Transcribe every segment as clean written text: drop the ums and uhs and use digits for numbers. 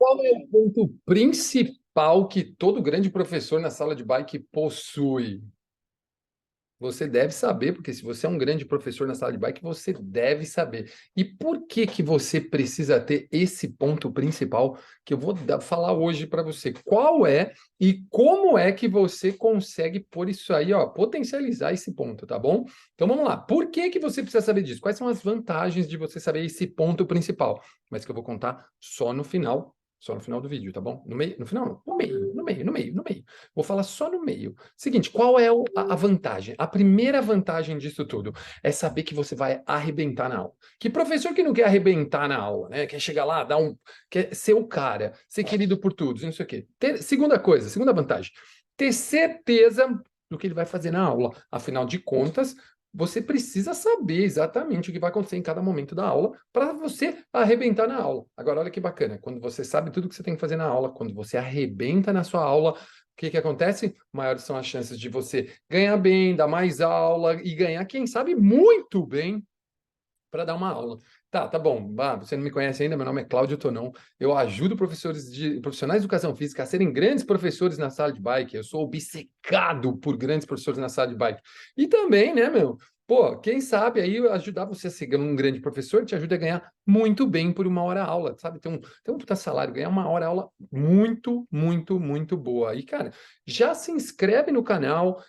Qual é o ponto principal que todo grande professor na sala de bike possui? Você deve saber, porque se você é um grande professor na sala de bike, você deve saber. E por que que você precisa ter esse ponto principal que eu vou falar hoje para você? Qual é e como é que você consegue pôr isso aí, ó, potencializar esse ponto, tá bom? Então vamos lá. Por que que você precisa saber disso? Quais são as vantagens de você saber esse ponto principal? Mas que eu vou contar só no final do vídeo, tá bom? No meio, no final, não. No meio. Vou falar só no meio. Seguinte, qual é a vantagem? A primeira vantagem disso tudo é saber que você vai arrebentar na aula. Que professor que não quer arrebentar na aula, né? Quer chegar lá, quer ser o cara, ser querido por todos, não sei o quê. Segunda coisa, segunda vantagem, ter certeza do que ele vai fazer na aula. Afinal de contas, você precisa saber exatamente o que vai acontecer em cada momento da aula para você arrebentar na aula. Agora, olha que bacana, quando você sabe tudo que você tem que fazer na aula, quando você arrebenta na sua aula, o que que acontece? Maiores são as chances de você ganhar bem, dar mais aula e ganhar, quem sabe, muito bem para dar uma aula. Tá bom. Você não me conhece ainda, meu nome é Cláudio Tonon. Eu ajudo profissionais de educação física a serem grandes professores na sala de bike. Eu sou obcecado por grandes professores na sala de bike. E também, né, meu? Pô, quem sabe aí ajudar você a ser um grande professor te ajuda a ganhar muito bem por uma hora aula, sabe? Tem um puta salário, ganhar uma hora aula muito, muito, muito boa. E, cara, já se inscreve no canal,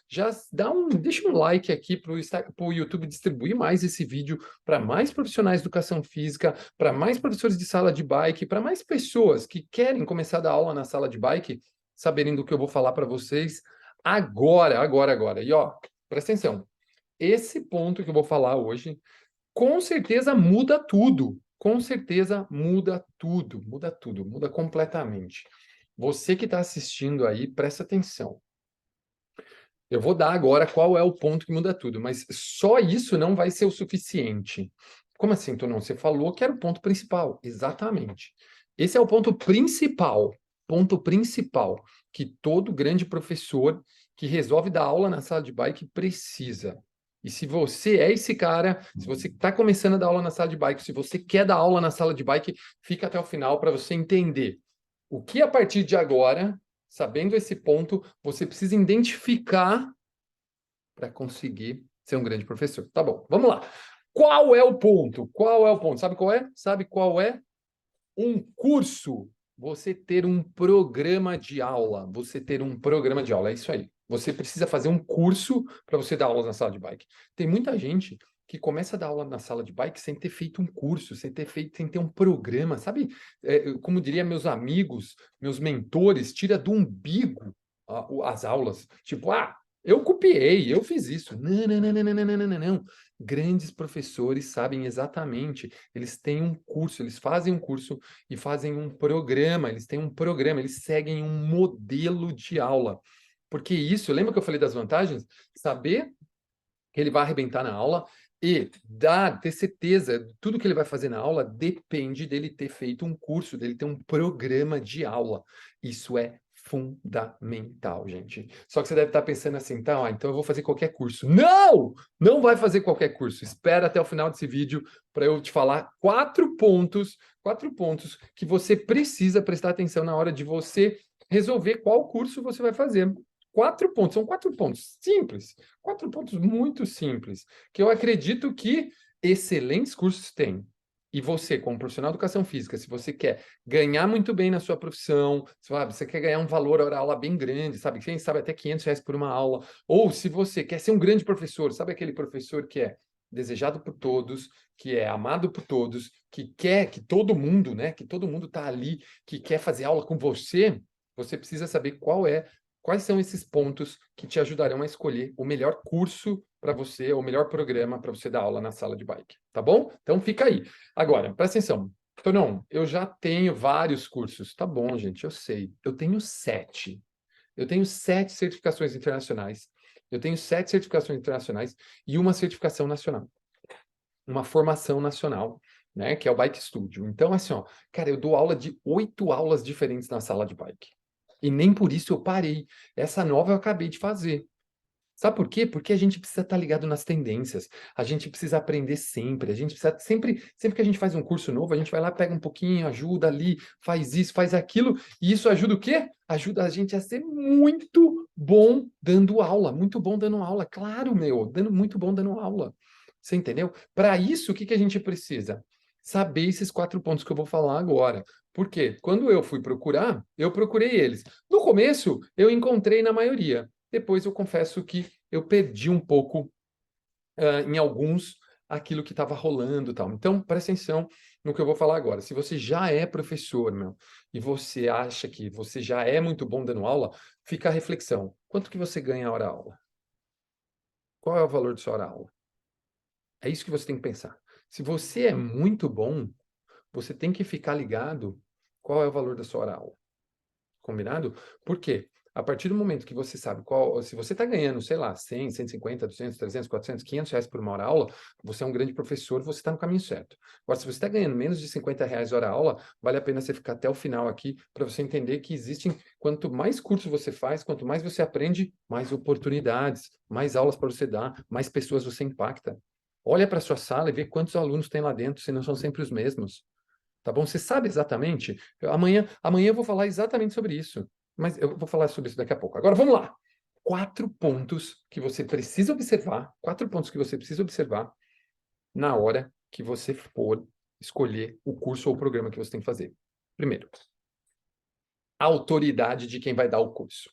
deixa um like aqui para o YouTube distribuir mais esse vídeo para mais profissionais de educação física, para mais professores de sala de bike, para mais pessoas que querem começar a dar aula na sala de bike, saberem do que eu vou falar para vocês agora. E ó, presta atenção. Esse ponto que eu vou falar hoje, com certeza muda tudo. Com certeza muda completamente. Você que está assistindo aí, presta atenção. Eu vou dar agora qual é o ponto que muda tudo, mas só isso não vai ser o suficiente. Como assim, Tonão? Você falou que era o ponto principal. Exatamente. Esse é o ponto principal que todo grande professor que resolve dar aula na sala de bike precisa. E se você é esse cara, se você está começando a dar aula na sala de bike, se você quer dar aula na sala de bike, fica até o final para você entender o que a partir de agora, sabendo esse ponto, você precisa identificar para conseguir ser um grande professor. Tá bom, vamos lá. Qual é o ponto? Qual é o ponto? Sabe qual é? Sabe qual é? Um curso. Você ter um programa de aula. Você ter um programa de aula. É isso aí. Você precisa fazer um curso para você dar aulas na sala de bike. Tem muita gente que começa a dar aula na sala de bike sem ter feito um curso, sem ter um programa, sabe? Como diria meus amigos, meus mentores, tira do umbigo as aulas. Tipo, eu copiei, eu fiz isso. Não. Grandes professores sabem exatamente. Eles têm um curso, eles fazem um curso e fazem um programa. Eles têm um programa, eles seguem um modelo de aula. Porque isso, lembra que eu falei das vantagens? Saber que ele vai arrebentar na aula e ter certeza, tudo que ele vai fazer na aula depende dele ter feito um curso, dele ter um programa de aula. Isso é fundamental, gente. Só que você deve estar pensando assim, tá, então eu vou fazer qualquer curso. Não! Não vai fazer qualquer curso. Espera até o final desse vídeo para eu te falar quatro pontos que você precisa prestar atenção na hora de você resolver qual curso você vai fazer. 4 pontos, são 4 pontos simples, 4 pontos muito simples, que eu acredito que excelentes cursos têm. E você, como profissional de educação física, se você quer ganhar muito bem na sua profissão, sabe, você quer ganhar um valor hora aula bem grande, sabe, quem sabe até R$ 500 por uma aula, ou se você quer ser um grande professor, sabe aquele professor que é desejado por todos, que é amado por todos, que quer que todo mundo, né, que todo mundo está ali, que quer fazer aula com você, você precisa saber quais são esses pontos que te ajudarão a escolher o melhor curso para você, o melhor programa para você dar aula na sala de bike, tá bom? Então fica aí. Agora, presta atenção. Tonon, eu já tenho vários cursos. Tá bom, gente, eu sei. Eu tenho 7. Eu tenho 7 certificações internacionais. Eu tenho 7 certificações internacionais e uma certificação nacional. Uma formação nacional, né? Que é o Bike Studio. Então, assim, ó, cara, eu dou aula de 8 aulas diferentes na sala de bike. E nem por isso eu parei. Essa nova eu acabei de fazer. Sabe por quê? Porque a gente precisa estar ligado nas tendências, a gente precisa aprender sempre, a gente precisa sempre que a gente faz um curso novo, a gente vai lá, pega um pouquinho, ajuda ali, faz isso, faz aquilo, e isso ajuda o quê? Ajuda a gente a ser muito bom dando aula, muito bom dando aula, claro, muito bom dando aula. Você entendeu? Para isso, o que que a gente precisa? Saber esses 4 pontos que eu vou falar agora. Por quê? Quando eu fui procurar, eu procurei eles. No começo, eu encontrei na maioria. Depois eu confesso que eu perdi um pouco em alguns aquilo que estava rolando e tal. Então, presta atenção no que eu vou falar agora. Se você já é professor, meu, e você acha que você já é muito bom dando aula, fica a reflexão. Quanto que você ganha a hora aula? Qual é o valor de sua hora aula? É isso que você tem que pensar. Se você é muito bom, você tem que ficar ligado qual é o valor da sua hora aula. Combinado? Por quê? A partir do momento que você sabe qual, se você está ganhando, sei lá, 100, 150, 200, 300, 400, 500 reais por uma hora aula, você é um grande professor, você está no caminho certo. Agora, se você está ganhando menos de 50 reais hora aula, vale a pena você ficar até o final aqui para você entender que existem, quanto mais curso você faz, quanto mais você aprende, mais oportunidades, mais aulas para você dar, mais pessoas você impacta. Olha para a sua sala e vê quantos alunos tem lá dentro, se não são sempre os mesmos. Tá bom? Você sabe exatamente. Amanhã eu vou falar exatamente sobre isso. Mas eu vou falar sobre isso daqui a pouco. Agora vamos lá. 4 pontos que você precisa observar. 4 pontos que você precisa observar na hora que você for escolher o curso ou o programa que você tem que fazer. Primeiro, a autoridade de quem vai dar o curso.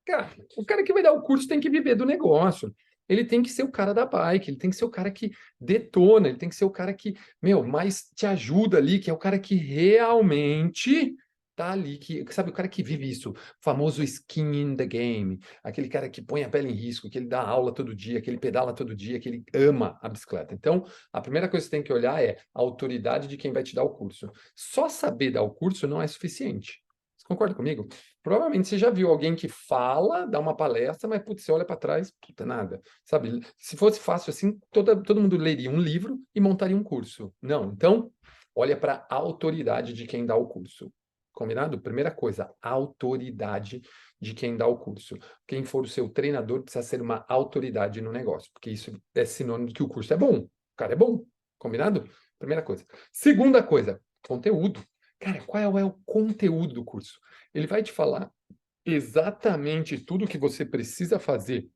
Cara, o cara que vai dar o curso tem que viver do negócio. Ele tem que ser o cara da bike, ele tem que ser o cara que detona, ele tem que ser o cara que, meu, mais te ajuda ali, que é o cara que realmente tá ali, que sabe, o cara que vive isso, famoso skin in the game, aquele cara que põe a pele em risco, que ele dá aula todo dia, que ele pedala todo dia, que ele ama a bicicleta. Então, a primeira coisa que você tem que olhar é a autoridade de quem vai te dar o curso. Só saber dar o curso não é suficiente. Você concorda comigo? Provavelmente você já viu alguém que fala, dá uma palestra, mas putz, você olha para trás, puta, nada. Sabe? Se fosse fácil assim, todo mundo leria um livro e montaria um curso. Não. Então, olha para a autoridade de quem dá o curso. Combinado? Primeira coisa, a autoridade de quem dá o curso. Quem for o seu treinador precisa ser uma autoridade no negócio, porque isso é sinônimo de que o curso é bom. O cara é bom. Combinado? Primeira coisa. Segunda coisa, conteúdo. Cara, qual é o conteúdo do curso? Ele vai te falar exatamente tudo o que você precisa fazer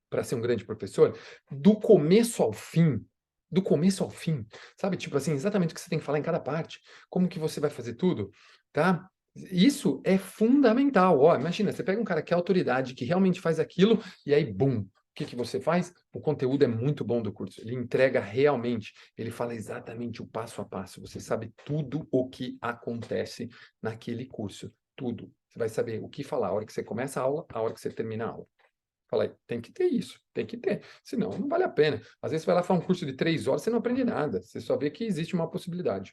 para ser um grande professor, do começo ao fim. Do começo ao fim. Sabe? Tipo assim, exatamente o que você tem que falar em cada parte. Como que você vai fazer tudo, tá? Isso é fundamental. Ó, imagina, você pega um cara que é autoridade, que realmente faz aquilo, e aí, bum, o que que você faz? O conteúdo é muito bom do curso. Ele entrega realmente, ele fala exatamente o passo a passo. Você sabe tudo o que acontece naquele curso. Tudo. Você vai saber o que falar a hora que você começa a aula, a hora que você termina a aula. Fala aí, tem que ter isso, tem que ter. Senão, não vale a pena. Às vezes você vai lá fazer um curso de 3 horas, você não aprende nada. Você só vê que existe uma possibilidade.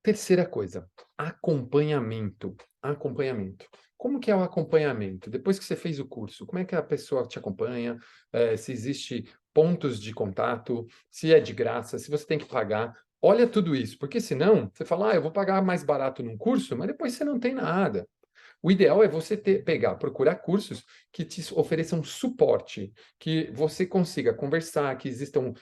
Terceira coisa, acompanhamento. Acompanhamento. Como que é o acompanhamento? Depois que você fez o curso, como é que a pessoa te acompanha? Se existe pontos de contato, se é de graça, se você tem que pagar. Olha tudo isso, porque senão você fala, eu vou pagar mais barato num curso, mas depois você não tem nada. O ideal é você pegar, procurar cursos que te ofereçam suporte, que você consiga conversar, que existam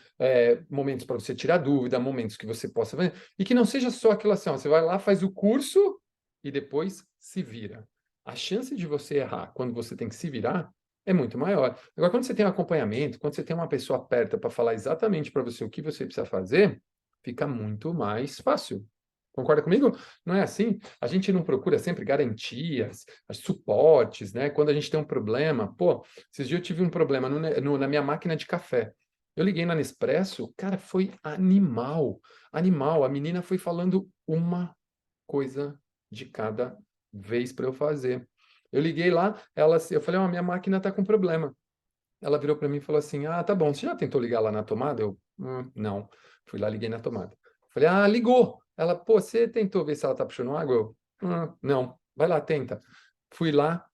momentos para você tirar dúvida, momentos que você possa ver, e que não seja só aquela ação, você vai lá, faz o curso e depois se vira. A chance de você errar quando você tem que se virar é muito maior. Agora, quando você tem um acompanhamento, quando você tem uma pessoa perto para falar exatamente para você o que você precisa fazer, fica muito mais fácil. Concorda comigo? Não é assim? A gente não procura sempre garantias, suportes, né? Quando a gente tem um problema, pô, esses dias eu tive um problema na minha máquina de café. Eu liguei na Nespresso, cara, foi animal, animal. A menina foi falando uma coisa de cada vez para eu fazer. Eu liguei lá, eu falei, minha máquina está com problema. Ela virou para mim e falou assim, tá bom, você já tentou ligar lá na tomada? Eu, não. Fui lá, liguei na tomada. Falei, ligou. Ela, pô, você tentou ver se ela tá puxando água? Eu, não. Vai lá, tenta. Fui lá,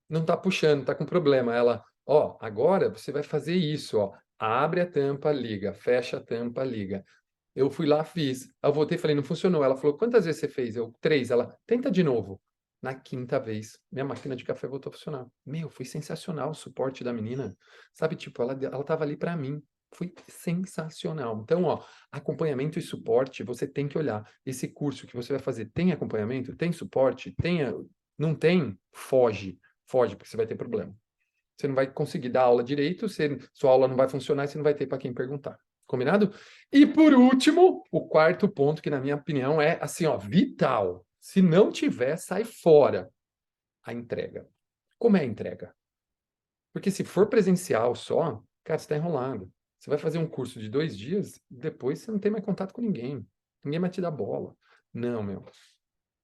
não tá puxando, tá com problema. Ela, agora você vai fazer isso, ó. Abre a tampa, liga. Fecha a tampa, liga. Eu fui lá, fiz. Eu voltei e falei, não funcionou. Ela falou, quantas vezes você fez? Eu, 3. Ela, tenta de novo. Na quinta vez, minha máquina de café voltou a funcionar. Meu, foi sensacional o suporte da menina. Sabe, tipo, ela estava ali para mim. Foi sensacional. Então, ó, acompanhamento e suporte, você tem que olhar. Esse curso que você vai fazer tem acompanhamento? Tem suporte? Não tem? Foge. Foge, porque você vai ter problema. Você não vai conseguir dar aula direito, sua aula não vai funcionar e você não vai ter para quem perguntar. Combinado? E por último, o quarto ponto, que na minha opinião é assim, ó, vital. Se não tiver, sai fora a entrega. Como é a entrega? Porque se for presencial só, cara, você está enrolado. Você vai fazer um curso de 2 dias, depois você não tem mais contato com ninguém. Ninguém vai te dar bola. Não, meu.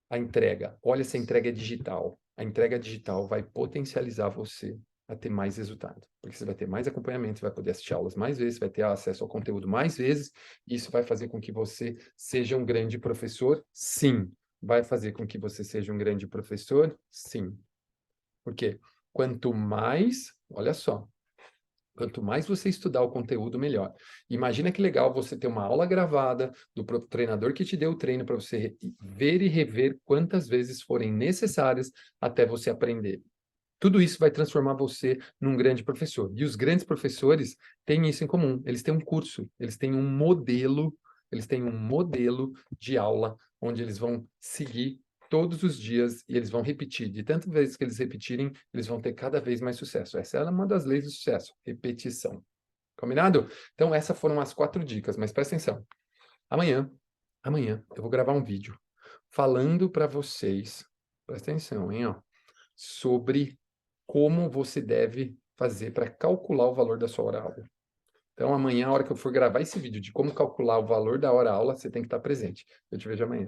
A entrega. Olha, se a entrega é digital. A entrega digital vai potencializar você a ter mais resultado. Porque você vai ter mais acompanhamento, você vai poder assistir aulas mais vezes, vai ter acesso ao conteúdo mais vezes. E isso vai fazer com que você seja um grande professor? Sim. Vai fazer com que você seja um grande professor? Sim. Por quê? Quanto mais, olha só, quanto mais você estudar o conteúdo, melhor. Imagina que legal você ter uma aula gravada do treinador que te deu o treino para você ver e rever quantas vezes forem necessárias até você aprender. Tudo isso vai transformar você num grande professor. E os grandes professores têm isso em comum. Eles têm um curso, eles têm um modelo de aula onde eles vão seguir todos os dias e eles vão repetir. De tantas vezes que eles repetirem, eles vão ter cada vez mais sucesso. Essa é uma das leis do sucesso, repetição. Combinado? Então, essas foram as 4 dicas, mas presta atenção. Amanhã, amanhã, eu vou gravar um vídeo falando para vocês, presta atenção, hein, ó, sobre como você deve fazer para calcular o valor da sua hora-aula. Então, amanhã, a hora que eu for gravar esse vídeo de como calcular o valor da hora-aula, você tem que estar presente. Eu te vejo amanhã.